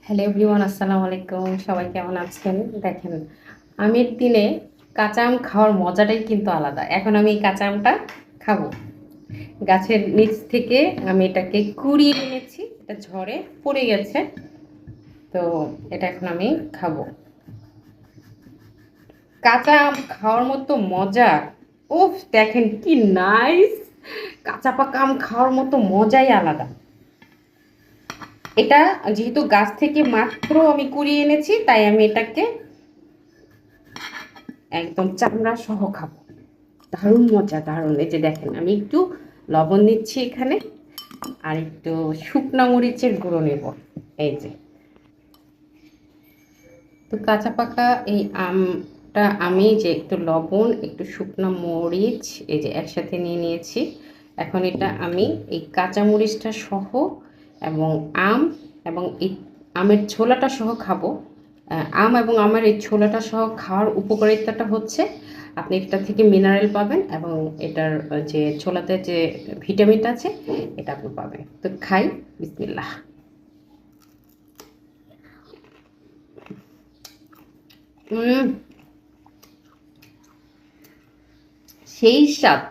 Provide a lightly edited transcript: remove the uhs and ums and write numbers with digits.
Hello everyone, আসসালামু আলাইকুম। সবাই কেমন আছেন? দেখেন, আমের দিনে কাঁচা আম খাওয়ার মজাটাই কিন্তু আলাদা। এখন আমি এই কাঁচা আমটা খাবো। গাছের নিচ থেকে আমি এটাকে কুড়িয়ে এনেছি, এটা ঝড়ে পড়ে গেছে, তো এটা এখন আমি খাবো। কাঁচা আম খাওয়ার মতো মজা, উফ দেখেন কি নাইস! কাঁচা পাকা আম খাওয়ার মতো মজাই আলাদা। এটা যেহেতু গাছ থেকে মাত্র আমি কুড়িয়ে এনেছি, তাই আমি এটাকে একদম চামড়া সহ খাবো। দারুণ মজা, দারুণ। এই যে দেখেন, আমি একটু লবণ নিচ্ছি এখানে, আর একটু শুকনা মরিচের গুঁড়ো নেব। এই যে, তো কাঁচা পাকা এই আমটা আমি যে একটু লবণ, একটু শুকনো মরিচ এই যে একসাথে নিয়ে নিয়েছি। এখন এটা আমি এই কাঁচা মরিচটা সহ এবং আম এবং এই আমের ছোলাটা সহ খাবো। আম এবং আমের এই ছোলাটা সহ খাওয়ার উপকারিতাটা হচ্ছে আপনি এটা থেকে মিনারেল পাবেন এবং এটার যে ছোলাতে যে ভিটামিনটা আছে এটা আপনি পাবেন। তো খাই, বিসমিল্লাহ। সেই স্বাদ!